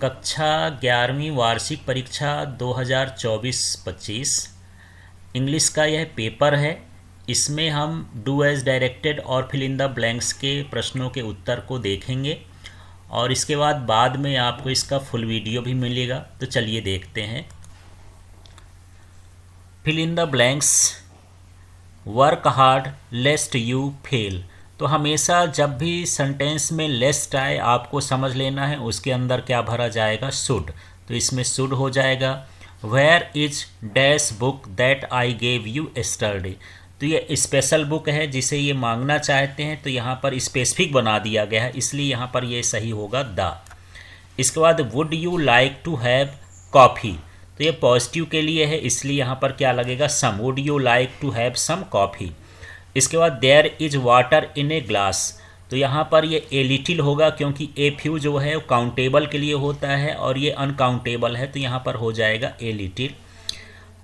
कक्षा 11वीं वार्षिक परीक्षा 2024-25 इंग्लिश का यह पेपर है। इसमें हम डू एज डायरेक्टेड और फिल इन द ब्लैंक्स के प्रश्नों के उत्तर को देखेंगे और इसके बाद में आपको इसका फुल वीडियो भी मिलेगा। तो चलिए देखते हैं। Fill in the blanks, work hard lest you fail. तो हमेशा जब भी सेंटेंस में लेस्ट आए आपको समझ लेना है उसके अंदर क्या भरा जाएगा, शुड। तो इसमें शुड हो जाएगा। Where is dash book that I gave you yesterday. तो ये स्पेशल बुक है जिसे ये मांगना चाहते हैं, तो यहाँ पर स्पेसिफिक बना दिया गया है, इसलिए यहाँ पर ये सही होगा द। इसके बाद would you like to have coffee. तो ये पॉजिटिव के लिए है, इसलिए यहाँ पर क्या लगेगा, some. Would you like to have some coffee. इसके बाद there is water in a glass. तो यहाँ पर ये ए लिटिल होगा क्योंकि ए फ्यू जो है वो काउंटेबल के लिए होता है और ये अनकाउंटेबल है, तो यहाँ पर हो जाएगा ए लिटिल।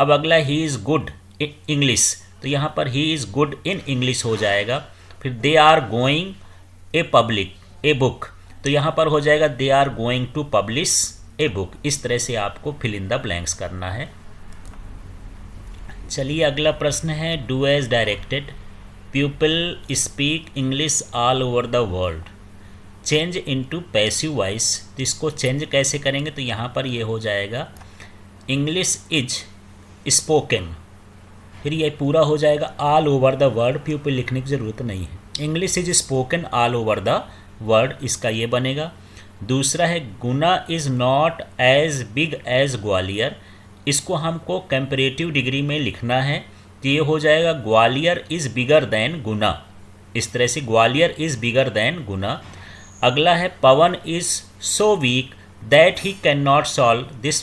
अब अगला he is good in English. तो यहाँ पर he is good in English हो जाएगा। फिर they are going a book. तो यहाँ पर हो जाएगा they are going to publish a book. इस तरह से आपको फिल इन द ब्लैंक्स करना है। चलिए अगला प्रश्न है, do as directed, people speak English all over the world, change into passive voice. तो इसको चेंज कैसे करेंगे, तो यहाँ पर ये हो जाएगा इंग्लिश इज स्पोकन। फिर ये पूरा हो जाएगा all over the world, people लिखने की ज़रूरत नहीं है। English is spoken all over the world, इसका ये बनेगा। दूसरा है Guna is not as big as Gwalior. इसको हमको कंपैरेटिव डिग्री में लिखना है, तो ये हो जाएगा Gwalior is bigger than Guna. इस तरह से Gwalior is bigger than Guna. अगला है Pawan is so weak that he can not solve this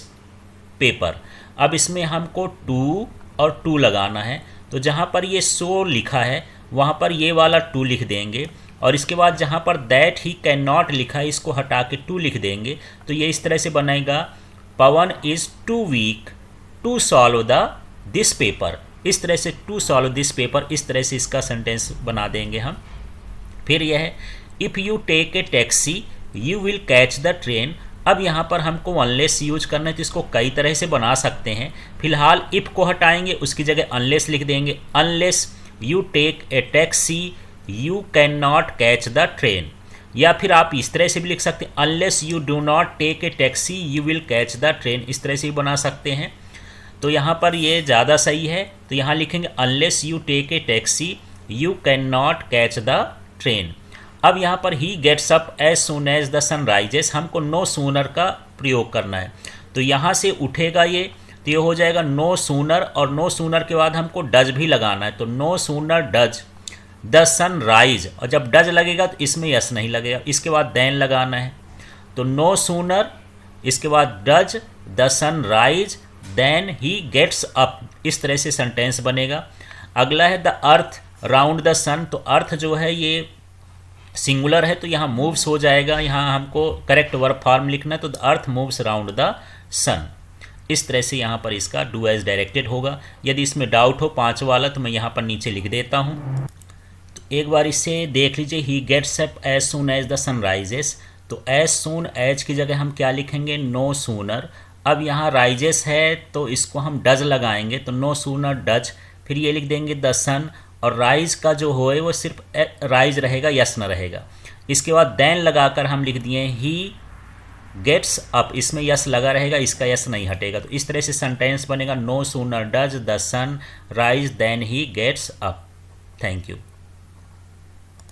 paper. अब इसमें हमको टू और टू लगाना है, तो जहाँ पर ये सो लिखा है वहाँ पर ये वाला टू लिख देंगे और इसके बाद जहाँ पर दैट ही कैन नॉट लिखा है इसको हटा के टू लिख देंगे। तो ये इस तरह से बनेगा Pawan is too weak to solve this paper. इस तरह से टू सॉल्व दिस पेपर, इस तरह से इसका सेंटेंस बना देंगे हम। फिर यह है if you take a taxi you will catch the train. अब यहाँ पर हमको अनलेस यूज करना है, तो इसको कई तरह से बना सकते हैं। फिलहाल इफ़ को हटाएंगे, उसकी जगह अनलेस लिख देंगे। Unless you take a taxi you can not catch the train. या फिर आप इस तरह से भी लिख सकते हैं unless you do not take a taxi you will catch the train. इस तरह से भी बना सकते हैं, तो यहाँ पर ये ज़्यादा सही है। तो यहाँ लिखेंगे unless you take a taxi you can not catch the train. अब यहाँ पर he gets up as soon as the sun rises, हमको नो सूनर का प्रयोग करना है। तो यहाँ से उठेगा ये, तो ये हो जाएगा नो सूनर, और नो सूनर के बाद हमको डज भी लगाना है। तो no sooner does the sun rise, और जब डज लगेगा तो इसमें यस नहीं लगेगा, इसके बाद देन लगाना है। तो नो सूनर, इसके बाद does the sun rise then he gets up. इस तरह से सेंटेंस बनेगा। अगला है the earth round the sun. तो अर्थ जो है ये सिंगुलर है, तो यहाँ मूव्स हो जाएगा। यहाँ हमको करेक्ट वर्ब फॉर्म लिखना है, तो the earth moves round the sun. इस तरह से यहाँ पर इसका डू एज डायरेक्टेड होगा। यदि इसमें डाउट हो पाँच वाला तो मैं यहाँ पर नीचे लिख देता हूँ। तो एक बार इसे देख लीजिए, he gets up as soon as the sun rises. तो एज सून एज की जगह हम क्या लिखेंगे, नो सूनर। अब यहाँ राइजेस है तो इसको हम डज लगाएंगे, तो नो सूनर डज। फिर ये लिख देंगे द सन, और राइज का जो हो वो सिर्फ राइज रहेगा, यस न रहेगा। इसके बाद देन लगाकर हम लिख दिए ही गेट्स अप, इसमें यस लगा रहेगा, इसका यस नहीं हटेगा। तो इस तरह से सेंटेंस बनेगा no sooner does the sun rise then he gets up. Thank you.